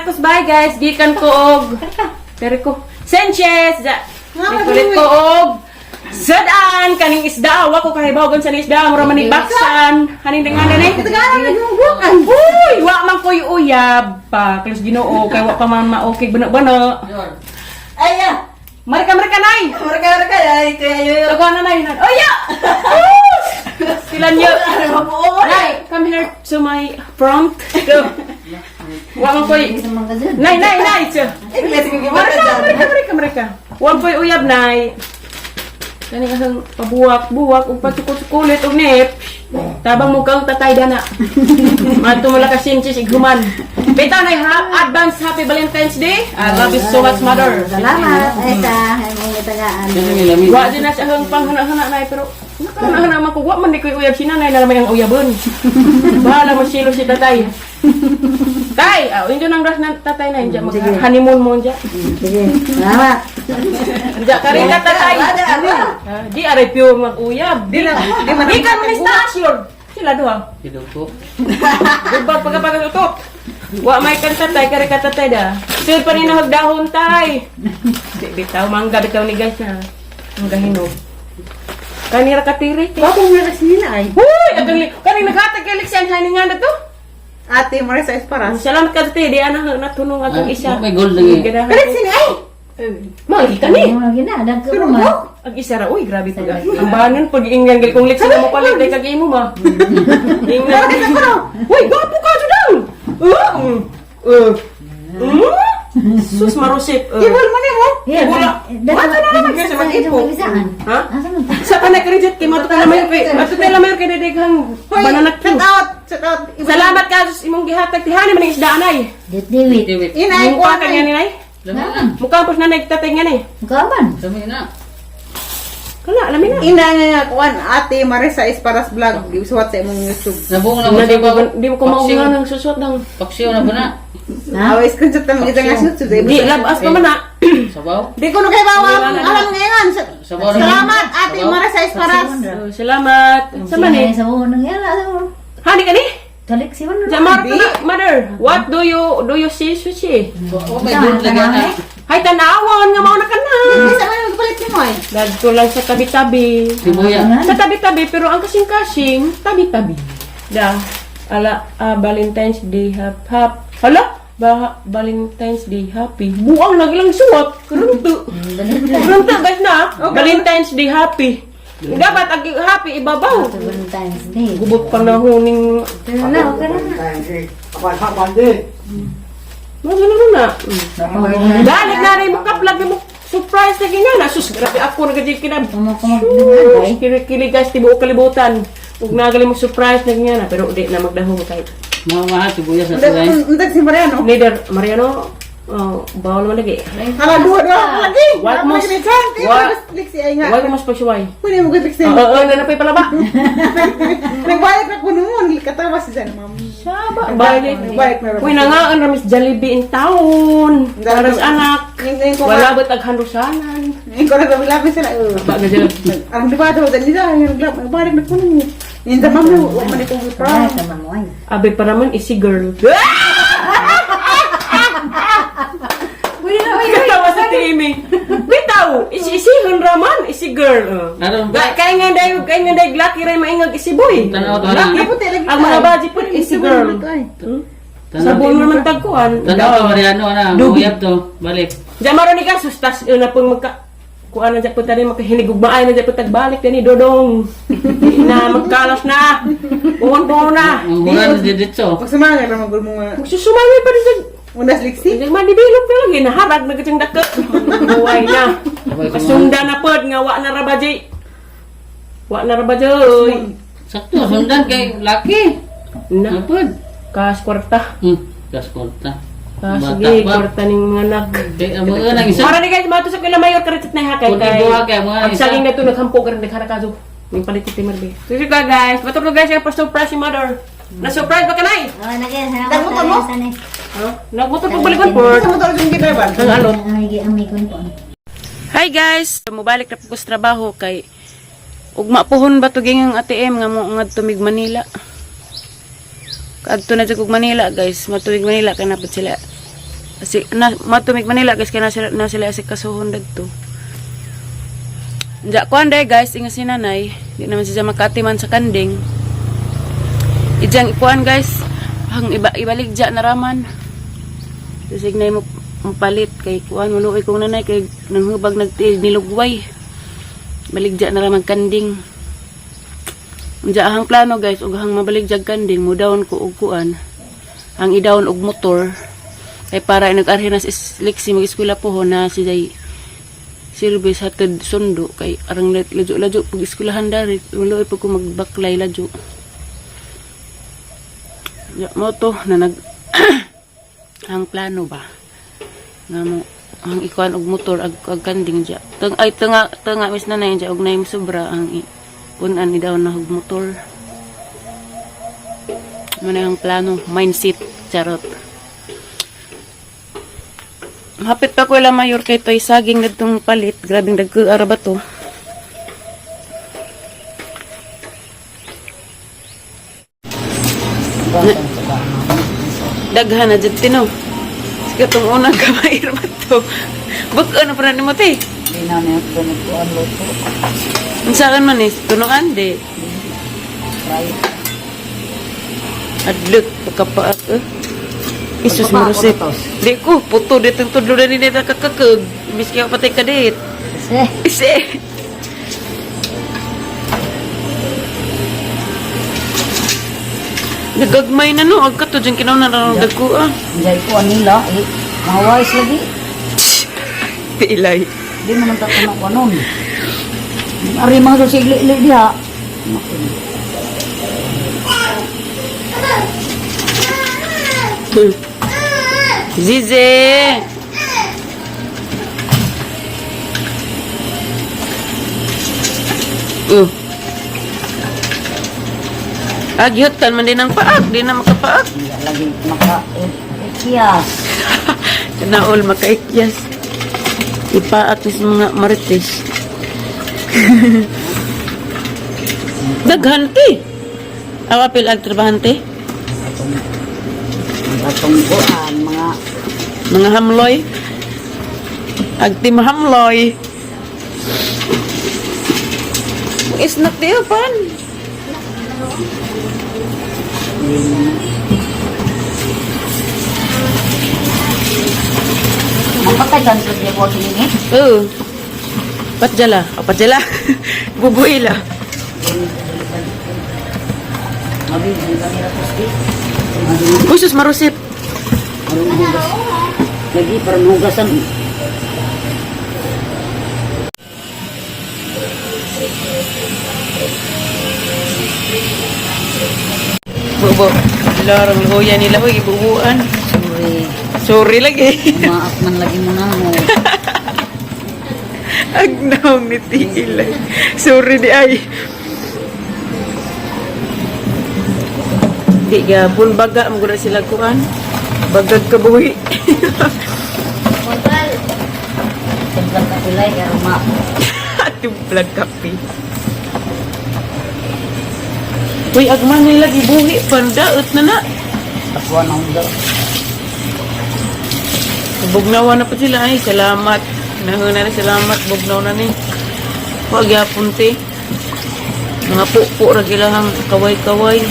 akos bye guys. Gikan ko og pero ko Sanchez. Kulit ko og sadaan kaning isda. Wa ko kahibawgon sa isda mura man ni baksan. Haning dengan ni. Uy, wa man koy uyab pa. Kalos Ginoo kay wa pa man maokig bana-bana. Ay, ya. Mereka nay. Mereka ay kayo. Tago na nay. Oh ya. Sila niyo. Nay, come here to my front. Go. Wa man koy. Nay. Mereka. Wa man koy uyab nay. Kani kasang pabuwak-buwak ug patukot-kulit og nip. Tabang mukhang tatay dana. Mato mala ka sinchis ighuman. Bitaw nay advance happy Valentine's Day. I love you so much, mother. Salamat. Esa, ay mong gitagaan. Wa din na siya hang panghana-hana nay pero nakahana man ko wa man di koy uyab sinanay na lamay ang uyabon. Bahala mo silo si tatay. Tay, injo nang ras ng tatay na inja mag honeymoon mo inja. Sige. Salamat. Inja karita tatay. Di are pure mag-uyab. Di ka man stasyon. Sila duha. Hidup Gubag pagkapagatutok. Wa may kan tatay kare ka tatay da. Sir pa rin nahagdahon tay. Di bitaw mangga bitaw ni guys na. Ang gahinog. Kanira katiri. Wa ko nga sila ay. Huy, atong kaning naghatag kay Lexian haning nga to. Ate Marisa Esparas. Salamat ka tatay di ana natunong atong isa. May gold lagi. Pero sini ay. Mga kita ni. Mo lagi na dag ko mo. Ang isa ra, uy, grabe to. Ang banon pag ingyan gal kung Lexian mo palit kay kag imo ma. Ingnan ko. Uy, gapo ka jud. Sus marusit. Ibol mo ni mo. Wala. Wala na naman Kasi sa mag-ipo. Ha? Sa panay ka reject kay matutal na mayor kay matutal na mayor kay dedeghang bananak Shout out. Shout out. Salamat ka sus imong gihatag tihani man ang isda anay. Diwit. Inay ko Mukha ka nga ni nay. Dami na. Mukha pa na nagtatay nga ni. Kaman. Dami na. Kala alamin na. Ina nga kuan Ate Marisa Esparas vlog gisuwat sa imong YouTube. Nabung na Na mo di mo ko maunga ng susot ng Paksiw na ba na? Away screenshot ta mga nga shoot today. di labas pa man na. Sabaw? Di ko no kay bawang alam ngayon. Sabaw na. Salamat Ate Marisa Esparas. Salamat. Sa man eh. Sa mo nang yala. Hani ka ni? Talik si man. Jamar ka na, mother. What do you see sushi? Oh, may gold lagi na. Hay tanawon nga mao na kana. Isa man yung palit mo ay. Dadto lang sa tabi-tabi. Sibuya. Sa tabi-tabi pero ang kasing-kasing tabi-tabi. Da ala Valentine's Day hap. Hala? Valentine's Day happy. Buang lagi lang suwat. Kurunto. Kurunto guys na. Valentine's Day happy. Dapat ang happy ibabaw. Valentine's Day. Gubot panahon ning Na, okay na. Ano na. Dalik na rin mo kaplag mo. Surprise na ganyan. Sus, grabe ako nagajig kinab. Kumakumag. Kili guys, tibuo kalibutan. Huwag nagali mo surprise na ganyan. Pero di na magdahong kahit. Mahal sibuya sa tulay. Undag si Mariano. Leader, Mariano, bawal naman lagi. Hala duha lagi. Wag mo- Liksi ay nga. Huwag mas pagsuway. Pwede mo gid liksi. Nanapay palaba. Nagbayad na ko noon, katawa si Jan ma'am. Saba, balik. Nagbayad na. Uy, nangaan ramis Jollibee in town. Para sa anak. Ngayon ko Wala ba taghandusanan? Ngayon ko na labi sila. Ba na dyan. Ang diba daw dali nila, nagbalik na ko noon. Yung sa ma'am, huwag man itong Para sa mamoy. Abi pa naman, isi girl. Katawa sa Timmy. Bitaw, isi-isihon raman, isi girl. Aron. Kaya nga day lucky rin maingag isi boy. Tanaw to Lucky na. po ang mga baji po isi girl. Sabon naman tagkuhan. Tanaw to Mariano na. Uyab to. Balik. Jamaro ni ka sustas na pong magka kuan na po tani makahilig ug maay na po tagbalik ni Dodong. Na magkalas na. Buhon na. Ang huran dito. Pag sumanga na magul mo nga. Magsusumangay pa rin sa Unas liksi. Hindi man develop na lagi naharag na katsang dakot. Buhay na. Kasunda na pod nga wa na rabaji. Wa na rabajoy. Sakto sundan kay Lucky. Na Napod. kas kwarta. Gas konta. Kas Bata sige pa. kwarta ning mga anak. Kay ang mga nang isa. Para ni guys mato sa kila mayor karitit na hakay Kung kay. ibuha kay mga Ang isa. saling na to naghampo ka rin nagharakazo. Ning palit ti Merbe. Sige ka guys. Bato guys yung pa-surprise si mother. Na-surprise ba ka nay? Oh, nagay. Dagutan mo? Nagbuto pag balik po. Sa motor yung gitraban. Ang ano? Ami ko po. Hi guys, mubalik na po ko sa trabaho kay ugma pohon ba to ging ang ATM nga mo ngadto mig Manila. Kadto na jud kog Manila guys, matuig Manila kay napud sila Kasi matumig Manila guys kaya na sila asikasuhon dagto. Ja kuan day guys inga si nanay, di naman siya makatiman sa kanding. Ijang ikuan guys, hang ibaligja na raman. Disignay mo palit kay kuan muluoy kong nanay kay nanghubag nilugway. Baligja na raman kanding. Unja hang plano guys ug hang mabaligjag kanding mo dawn ko og kuan. Ang idawon og motor kay para nag-arhi na Lexi mag-eskwela po na si Jay service hatid sundo kay arang lajo pag eskwelahan dari uloy pag ko magbaklay lajo. Ya mo to na nag ang plano ba nga mo ang ikuan og motor ag kanding ja tanga mis na nay ja og nay sobra ang punan ni daw na og motor mo na ang plano mindset charot. Hapit pa ko ila mayor kay toy saging nagtong palit. Grabing dagko ara ba to? Daghan na jud tino. Sige tong unang kamay ra ba to? Buk ano pa nimo te? Di na niya ito nagkuhan loto. Unsa kan man is tunuan de. Right. Adlek pagkapaak Isus marusit. Di ko, puto dito yung tudlo na nila kakakag. Miski ako patay kadit. Isi. Nagagmay na no. Agka to dyan kinaw na lang dagko ah. Dahil ko nila, mahawais lagi. Pilay. Di naman tatanong ko nun. Ari mga dosigli diha. Zize. Agyot kan man din ang paak, di na makapaak. Lagi maka-ikyas. Naol makaikyas. Ipaak ni sa mga marites. Daghanti. Awapil ang trabahante. Atong kuan Mga hamloy. Agtim hamloy. Isnak diyo pan. Mapatay kan sa diya ko ini. Patjala. Patjala. Bubuila. Khusus marusit. Lagi pernugasan. Bobo. Larang luya nila ko ibubuan. Sorry lagi. Maaf man lagi mo na mo. Agnaw ni Tilay. Sorry di ay. Di gapon baga mo gud sila kuan. Bagag kabuhi. Hotel. Tembak na pilay kaya rumah. Timplag kape. Uy, agman nila gibuhi pandaot na na. Takwa na undo. Bugnawa na pa sila ay. Salamat. Nahuna na salamat. Bugnaw na ni. Wag yapon te. Mga pupo ra gilahang kaway-kaway.